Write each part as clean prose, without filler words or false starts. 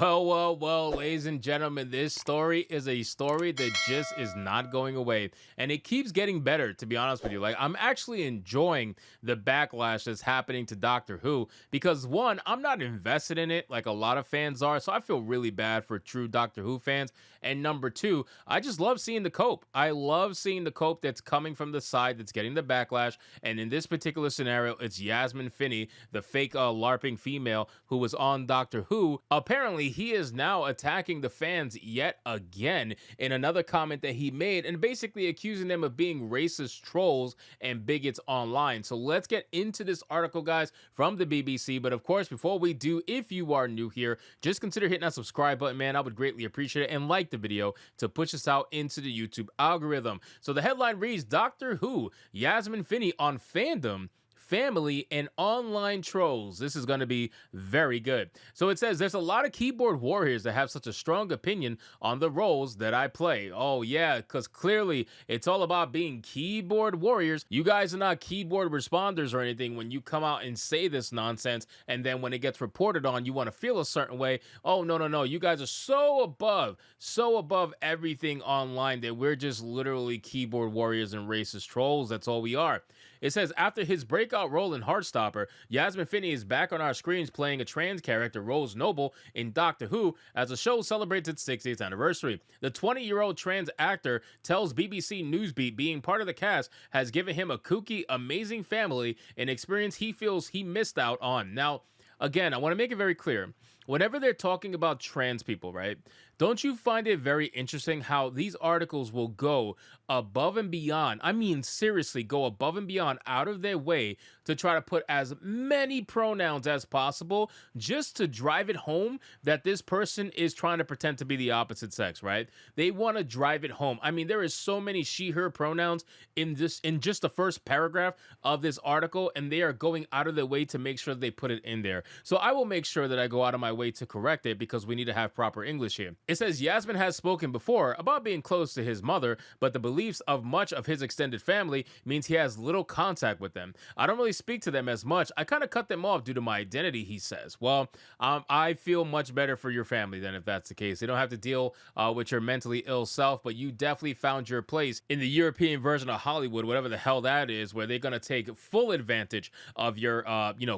Well, ladies and gentlemen, this story is a story that just is not going away. And it keeps getting better, to be honest with you. Like, I'm actually enjoying the backlash that's happening to Doctor Who because, one, I'm not invested in it like a lot of fans are. So I feel really bad for true Doctor Who fans. And number two, I just love seeing the cope. I love seeing the cope that's coming from the side that's getting the backlash. And in this particular scenario, it's Yasmin Finney, the fake LARPing female who was on Doctor Who. Apparently, he is now attacking the fans yet again in another comment that he made and basically accusing them of being racist trolls and bigots online. So let's get into this article, guys, from the BBC. But of course, before we do, if you are new here, just consider hitting that subscribe button, man. I would greatly appreciate it. And like the video to push us out into the YouTube algorithm. So the headline reads, Doctor Who, Yasmin Finney on fandom, family, and online trolls. This is going to be very good. So it says there's a lot of keyboard warriors that have such a strong opinion on the roles that I play. Oh yeah, because clearly it's all about being keyboard warriors. You guys are not keyboard responders or anything when you come out and say this nonsense, and then when it gets reported on, you want to feel a certain way. Oh, no. You guys are so above everything online that we're just literally keyboard warriors and racist trolls. That's all we are. It says, after his breakout role in Heartstopper, Yasmin Finney is back on our screens playing a trans character, Rose Noble, in Doctor Who, as the show celebrates its 60th anniversary. The 20-year-old trans actor tells BBC Newsbeat being part of the cast has given him a kooky, amazing family, an experience he feels he missed out on. Now, again, I want to make it very clear. Whenever they're talking about trans people, right? Don't you find it very interesting how these articles will go above and beyond? I mean, seriously, go above and beyond out of their way to try to put as many pronouns as possible just to drive it home that this person is trying to pretend to be the opposite sex, right? They want to drive it home. I mean, there is so many she, her pronouns in just the first paragraph of this article, and they are going out of their way to make sure they put it in there. So I will make sure that I go out of my way to correct it because we need to have proper English here. It says Yasmin has spoken before about being close to his mother, but the beliefs of much of his extended family means he has little contact with them. I don't really speak to them as much. I kind of cut them off due to my identity, he says. Well, I feel much better for your family then if that's the case. They don't have to deal with your mentally ill self, but you definitely found your place in the European version of Hollywood, whatever the hell that is, where they're going to take full advantage of your,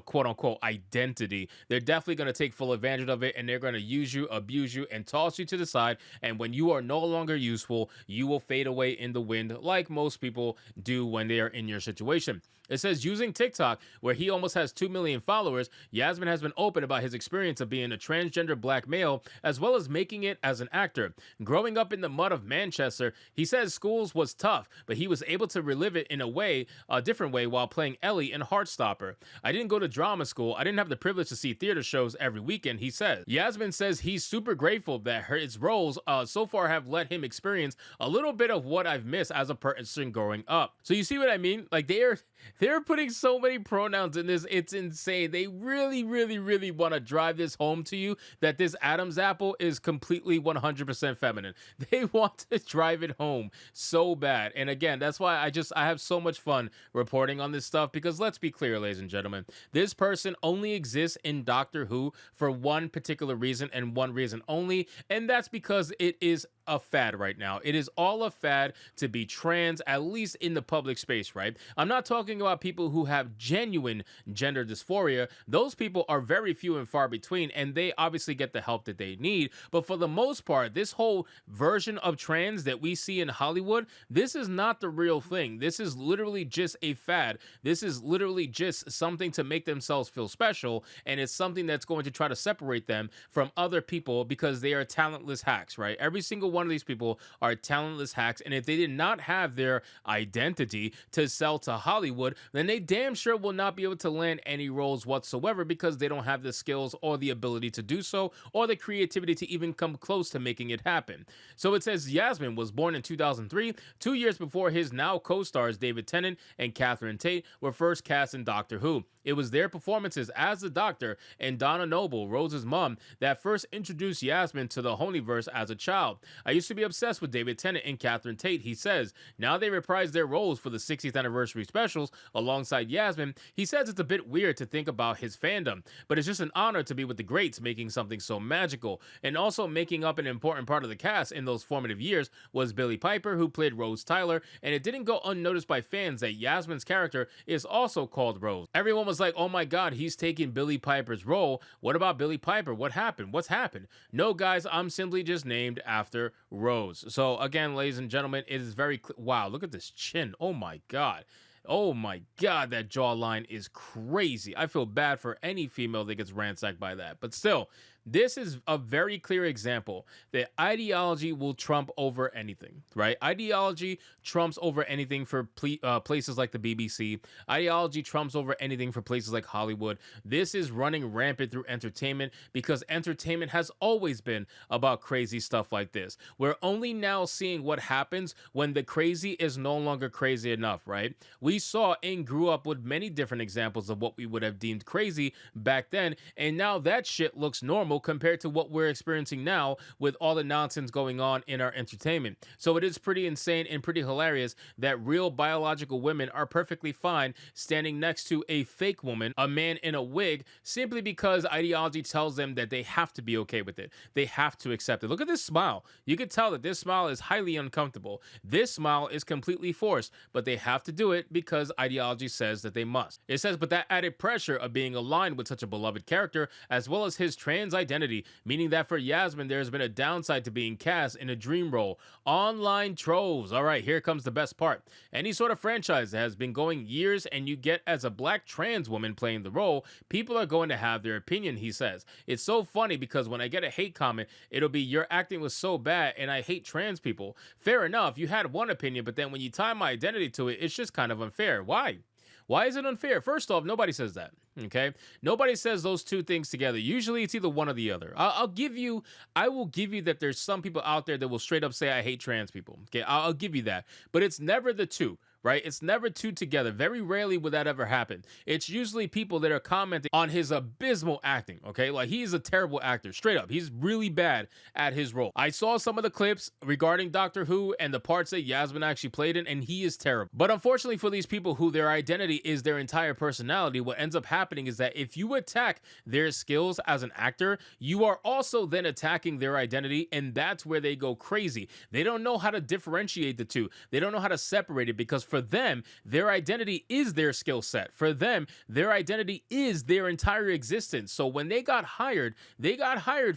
quote unquote identity. They're definitely going to take full advantage of it, and they're going to use you, abuse you, and toss you to the side. And when you are no longer useful, you will fade away in the wind like most people do when they are in your situation. It says using TikTok, where he almost has 2 million followers, Yasmin has been open about his experience of being a transgender black male, as well as making it as an actor. Growing up in the mud of Manchester, he says schools was tough, but he was able to relive it in a different way while playing Ellie in Heartstopper. I didn't go to drama school. I didn't have the privilege to see theater shows every weekend, he says. Yasmin says he's super grateful that his roles so far have let him experience a little bit of what I've missed as a person growing up. So you see what I mean? Like they're putting so many pronouns in this. It's insane. They really want to drive this home to you that this Adam's apple is completely 100% feminine. They want to drive it home so bad. And again, that's why I have so much fun reporting on this stuff, because let's be clear, ladies and gentlemen, this person only exists in Doctor Who for one particular reason and one reason only, and that's because it is a fad right now. It is all a fad to be trans, at least in the public space, right? I'm not talking about people who have genuine gender dysphoria. Those people are very few and far between, and they obviously get the help that they need. But for the most part, this whole version of trans that we see in Hollywood, this is not the real thing. This is literally just a fad. This is literally just something to make themselves feel special, and it's something that's going to try to separate them from other people because they are talentless hacks, right? Every single one of these people are talentless hacks, and if they did not have their identity to sell to Hollywood, then they damn sure will not be able to land any roles whatsoever because they don't have the skills or the ability to do so, or the creativity to even come close to making it happen. So it says Yasmin was born in 2003, 2 years before his now co-stars David Tennant and Katherine Tate were first cast in Doctor Who. It was their performances as the Doctor and Donna Noble, Rose's mom, that first introduced Yasmin to the Honeyverse as a child. I used to be obsessed with David Tennant and Catherine Tate, he says. Now they reprise their roles for the 60th anniversary specials alongside Yasmin. He says it's a bit weird to think about his fandom, but it's just an honor to be with the greats making something so magical. And also making up an important part of the cast in those formative years was Billie Piper, who played Rose Tyler, and it didn't go unnoticed by fans that Yasmin's character is also called Rose. Everyone was like, oh my god, he's taking Billie Piper's role. What about Billie Piper? What happened? What's happened? No guys, I'm simply just named after Rose. So again, ladies and gentlemen, it is very wow, look at this chin. Oh my god. Oh my god, that jawline is crazy. I feel bad for any female that gets ransacked by that. But still, this is a very clear example that ideology will trump over anything, right? Ideology trumps over anything for places like the BBC. Ideology trumps over anything for places like Hollywood. This is running rampant through entertainment because entertainment has always been about crazy stuff like this. We're only now seeing what happens when the crazy is no longer crazy enough, right? We saw and grew up with many different examples of what we would have deemed crazy back then, and now that shit looks normal compared to what we're experiencing now with all the nonsense going on in our entertainment. So it is pretty insane and pretty hilarious that real biological women are perfectly fine standing next to a fake woman, a man in a wig, simply because ideology tells them that they have to be okay with it. They have to accept it. Look at this smile. You can tell that this smile is highly uncomfortable. This smile is completely forced, but they have to do it because ideology says that they must. It says, but that added pressure of being aligned with such a beloved character, as well as his trans identity, meaning that for Yasmin, there's been a downside to being cast in a dream role. Online trolls. All right, here comes the best part. Any sort of franchise that has been going years and you get as a black trans woman playing the role, people are going to have their opinion, he says. It's so funny because when I get a hate comment, it'll be your acting was so bad and I hate trans people. Fair enough, you had one opinion, but then when you tie my identity to it, it's just kind of unfair. Why? Why is it unfair? First off, nobody says that, okay? Nobody says those two things together. Usually it's either one or the other. I will give you that there's some people out there that will straight up say I hate trans people, okay? I'll give you that. But it's never the two, right? It's never two together. Very rarely would that ever happen. It's usually people that are commenting on his abysmal acting, okay? Like, he's a terrible actor, straight up. He's really bad at his role. I saw some of the clips regarding Doctor Who and the parts that Yasmin actually played in, and he is terrible. But unfortunately for these people who their identity is their entire personality, what ends up happening is that if you attack their skills as an actor, you are also then attacking their identity, and that's where they go crazy. They don't know how to differentiate the two. They don't know how to separate it because for them, their identity is their skill set. For them, their identity is their entire existence. So when they got hired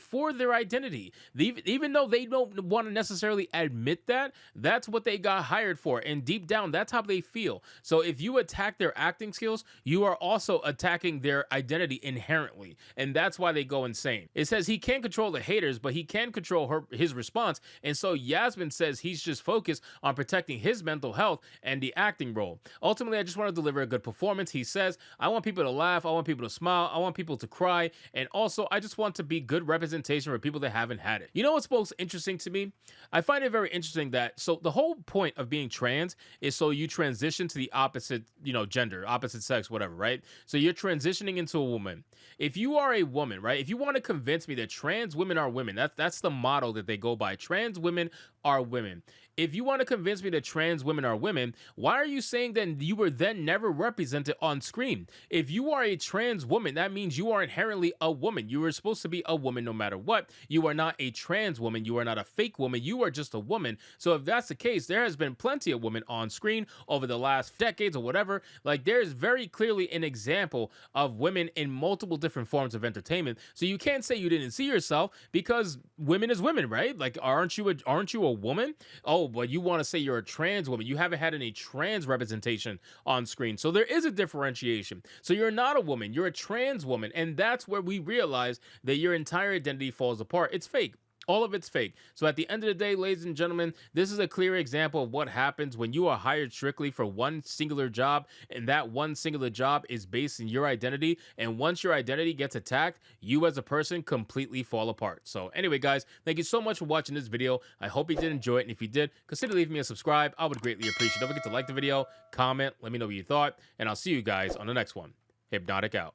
for their identity. Even though they don't want to necessarily admit that, that's what they got hired for. And deep down, that's how they feel. So if you attack their acting skills, you are also attacking their identity inherently. And that's why they go insane. It says he can't control the haters, but he can control his response. And so Yasmin says he's just focused on protecting his mental health and the acting role. Ultimately, I just want to deliver a good performance. He says, I want people to laugh, I want people to smile, I want people to cry, and also I just want to be good representation for people that haven't had it. You know what's most interesting to me? I find it very interesting that, so the whole point of being trans is so you transition to the opposite, gender, opposite sex, whatever, right? So you're transitioning into a woman. If you are a woman, right? If you want to convince me that trans women are women, that's the motto that they go by. Trans women are women. If you want to convince me that trans women are women, why are you saying that you were then never represented on screen? If you are a trans woman, that means you are inherently a woman. You are supposed to be a woman no matter what. You are not a trans woman. You are not a fake woman. You are just a woman. So if that's the case, there has been plenty of women on screen over the last decades or whatever. Like, there's very clearly an example of women in multiple different forms of entertainment. So you can't say you didn't see yourself because women is women, right? Like, aren't you a woman? Oh, but you want to say you're a trans woman. You haven't had any trans representation on screen. So there is a differentiation. So you're not a woman, you're a trans woman. And that's where we realize that your entire identity falls apart. It's fake. All of it's fake. So at the end of the day, ladies and gentlemen, this is a clear example of what happens when you are hired strictly for one singular job, and that one singular job is based in your identity. And once your identity gets attacked, you as a person completely fall apart. So anyway, guys, thank you so much for watching this video. I hope you did enjoy it. And if you did, consider leaving me a subscribe. I would greatly appreciate it. Don't forget to like the video, comment, let me know what you thought, and I'll see you guys on the next one. Hypnotic out.